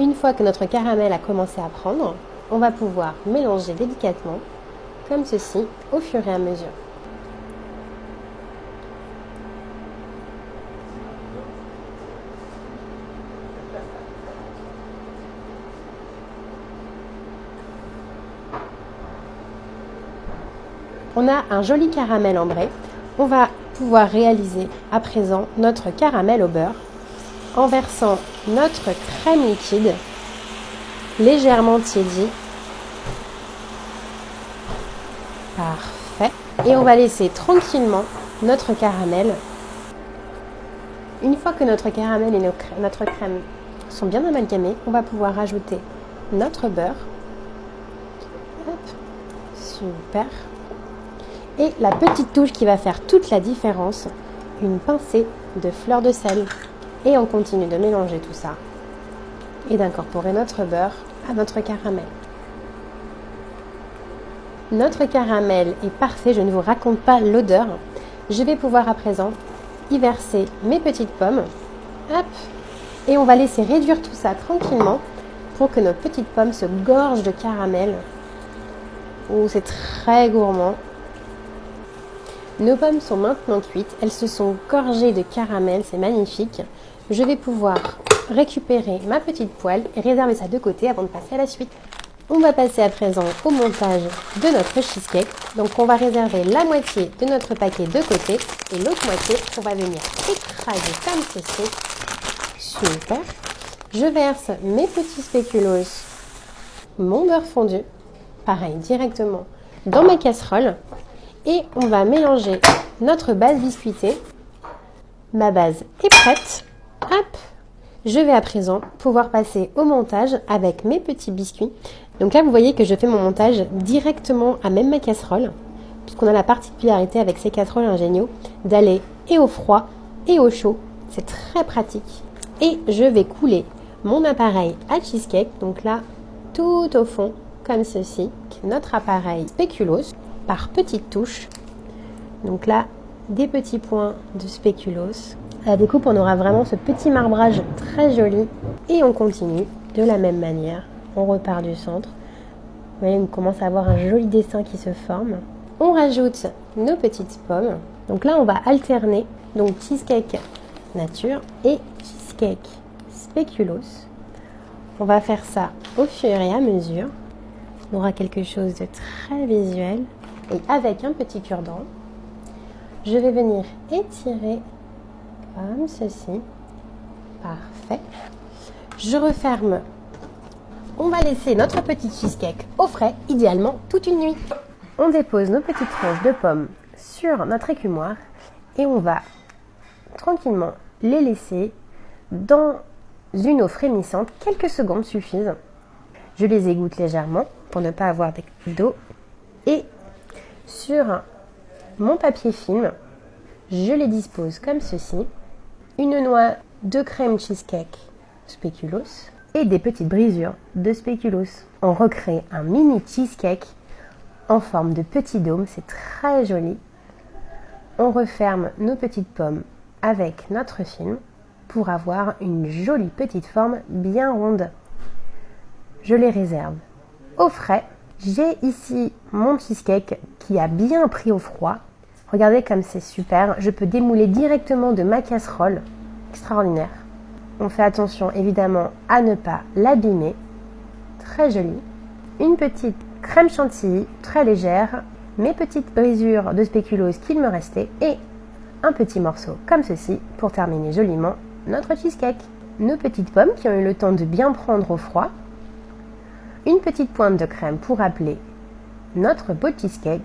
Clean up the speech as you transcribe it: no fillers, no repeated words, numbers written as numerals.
Une fois que notre caramel a commencé à prendre, on va pouvoir mélanger délicatement, comme ceci, au fur et à mesure. On a un joli caramel ambré. On va pouvoir réaliser à présent notre caramel au beurre en versant notre crème liquide légèrement tiédie. Parfait. Et on va laisser tranquillement notre caramel. Une fois que notre caramel et notre crème sont bien amalgamés, on va pouvoir ajouter notre beurre. Hop. Super. Et la petite touche qui va faire toute la différence, une pincée de fleur de sel. Et on continue de mélanger tout ça et d'incorporer notre beurre à notre caramel. Notre caramel est parfait, je ne vous raconte pas l'odeur. Je vais pouvoir à présent y verser mes petites pommes. Hop. Et on va laisser réduire tout ça tranquillement pour que nos petites pommes se gorgent de caramel. Oh, c'est très gourmand. Nos pommes sont maintenant cuites, elles se sont gorgées de caramel, c'est magnifique. Je vais pouvoir récupérer ma petite poêle et réserver ça de côté avant de passer à la suite. On va passer à présent au montage de notre cheesecake. Donc on va réserver la moitié de notre paquet de côté et l'autre moitié, on va venir écraser comme ceci. Super. Je verse mes petits spéculoos, mon beurre fondu, pareil directement dans ma casserole. Et on va mélanger notre base biscuitée. Ma base est prête. Hop. Je vais à présent pouvoir passer au montage avec mes petits biscuits. Donc là, vous voyez que je fais mon montage directement à même ma casserole, puisqu'on a la particularité avec ces casseroles ingéniaux d'aller et au froid et au chaud. C'est très pratique. Et je vais couler mon appareil à cheesecake. Donc là, tout au fond, comme ceci, notre appareil spéculoos par petites touches. Donc là, des petits points de spéculoos. À la découpe, on aura vraiment ce petit marbrage très joli. Et on continue de la même manière. On repart du centre. Vous voyez, on commence à avoir un joli dessin qui se forme. On rajoute nos petites pommes. Donc là, on va alterner donc cheesecake nature et cheesecake spéculoos. On va faire ça au fur et à mesure. On aura quelque chose de très visuel. Et avec un petit cure-dent, je vais venir étirer comme ceci. Parfait. Je referme. On va laisser notre petit cheesecake au frais, idéalement toute une nuit. On dépose nos petites tranches de pommes sur notre écumoire et on va tranquillement les laisser dans une eau frémissante. Quelques secondes suffisent. Je les égoutte légèrement pour ne pas avoir d'eau. Et sur mon papier film, je les dispose comme ceci. Une noix de crème cheesecake spéculoos et des petites brisures de spéculoos. On recrée un mini cheesecake en forme de petit dôme, c'est très joli. On referme nos petites pommes avec notre film pour avoir une jolie petite forme bien ronde. Je les réserve au frais. J'ai ici mon cheesecake qui a bien pris au froid. Regardez comme c'est super. Je peux démouler directement de ma casserole. Extraordinaire. On fait attention évidemment à ne pas l'abîmer. Très joli. Une petite crème chantilly très légère. Mes petites brisures de spéculoos qu'il me restait. Et un petit morceau comme ceci pour terminer joliment notre cheesecake. Nos petites pommes qui ont eu le temps de bien prendre au froid. Une petite pointe de crème pour rappeler notre beau cheesecake.